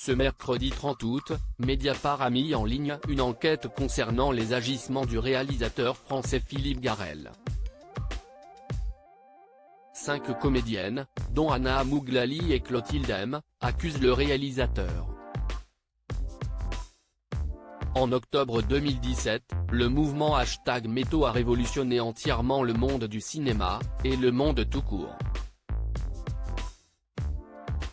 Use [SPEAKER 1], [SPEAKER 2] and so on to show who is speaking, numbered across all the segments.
[SPEAKER 1] Ce mercredi 30 août, Mediapart a mis en ligne une enquête concernant les agissements du réalisateur français Philippe Garrel. 5 comédiennes, dont Anna Mouglali et Clotilde M, accusent le réalisateur. En octobre 2017, le mouvement #Métaux a révolutionné entièrement le monde du cinéma, et le monde tout court.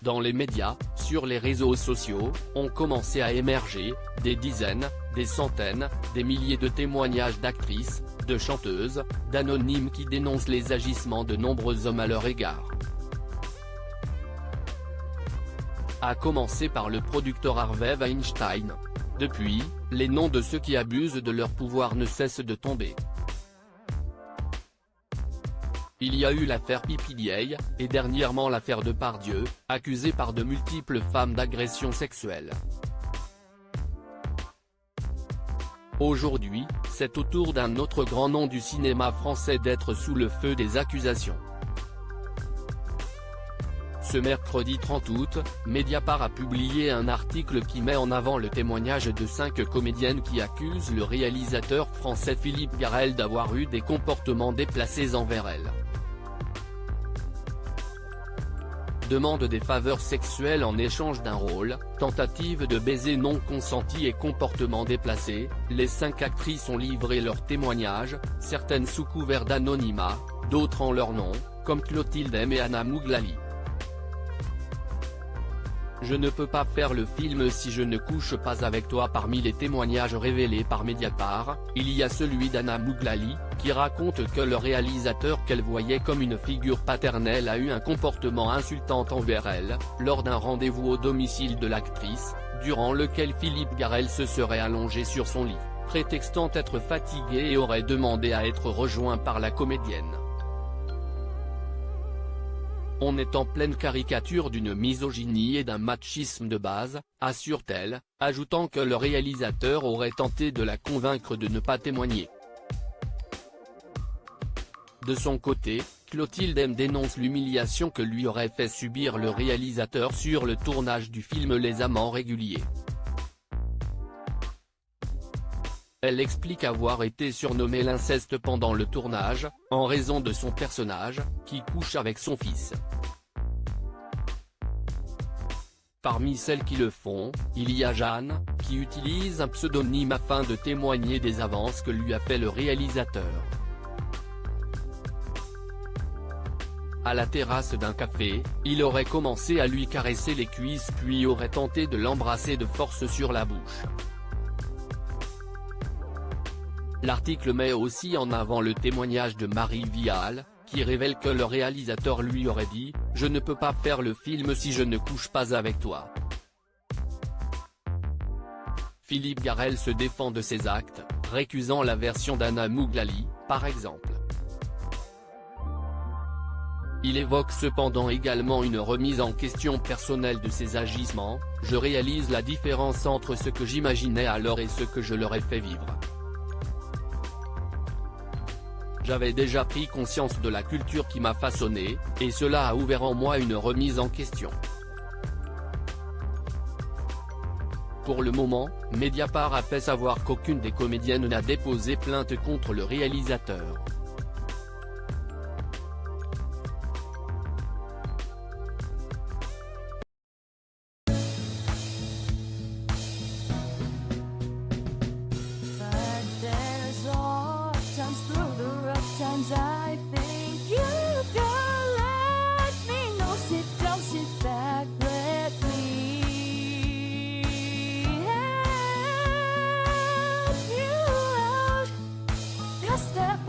[SPEAKER 1] Dans les médias, sur les réseaux sociaux, ont commencé à émerger, des dizaines, des centaines, des milliers de témoignages d'actrices, de chanteuses, d'anonymes qui dénoncent les agissements de nombreux hommes à leur égard. À commencer par le producteur Harvey Weinstein. Depuis, les noms de ceux qui abusent de leur pouvoir ne cessent de tomber. Il y a eu l'affaire PPDA, et dernièrement l'affaire Depardieu, accusé par de multiples femmes d'agression sexuelle. Aujourd'hui, c'est au tour d'un autre grand nom du cinéma français d'être sous le feu des accusations. Ce mercredi 30 août, Mediapart a publié un article qui met en avant le témoignage de 5 comédiennes qui accusent le réalisateur français Philippe Garrel d'avoir eu des comportements déplacés envers elles. Demande des faveurs sexuelles en échange d'un rôle, tentative de baiser non consenti et comportements déplacés, les 5 actrices ont livré leurs témoignages, certaines sous couvert d'anonymat, d'autres en leur nom, comme Clotilde M et Anna Mouglali. Je ne peux pas faire le film si je ne couche pas avec toi. Parmi les témoignages révélés par Mediapart, il y a celui d'Anna Mouglali, qui raconte que le réalisateur qu'elle voyait comme une figure paternelle a eu un comportement insultant envers elle, lors d'un rendez-vous au domicile de l'actrice, durant lequel Philippe Garrel se serait allongé sur son lit, prétextant être fatigué et aurait demandé à être rejoint par la comédienne. On est en pleine caricature d'une misogynie et d'un machisme de base, assure-t-elle, ajoutant que le réalisateur aurait tenté de la convaincre de ne pas témoigner. De son côté, Clotilde M dénonce l'humiliation que lui aurait fait subir le réalisateur sur le tournage du film Les Amants réguliers. Elle explique avoir été surnommée l'inceste pendant le tournage, en raison de son personnage, qui couche avec son fils. Parmi celles qui le font, il y a Jeanne, qui utilise un pseudonyme afin de témoigner des avances que lui a fait le réalisateur. À la terrasse d'un café, il aurait commencé à lui caresser les cuisses puis aurait tenté de l'embrasser de force sur la bouche. L'article met aussi en avant le témoignage de Marie Vial, qui révèle que le réalisateur lui aurait dit « Je ne peux pas faire le film si je ne couche pas avec toi ». Philippe Garrel se défend de ces actes, récusant la version d'Anna Mouglali, par exemple. Il évoque cependant également une remise en question personnelle de ses agissements « Je réalise la différence entre ce que j'imaginais alors et ce que je leur ai fait vivre. J'avais déjà pris conscience de la culture qui m'a façonné, et cela a ouvert en moi une remise en question. » Pour le moment, Mediapart a fait savoir qu'aucune des comédiennes n'a déposé plainte contre le réalisateur.
[SPEAKER 2] I think you can let me know. Sit down, sit back, let me help you out. Just step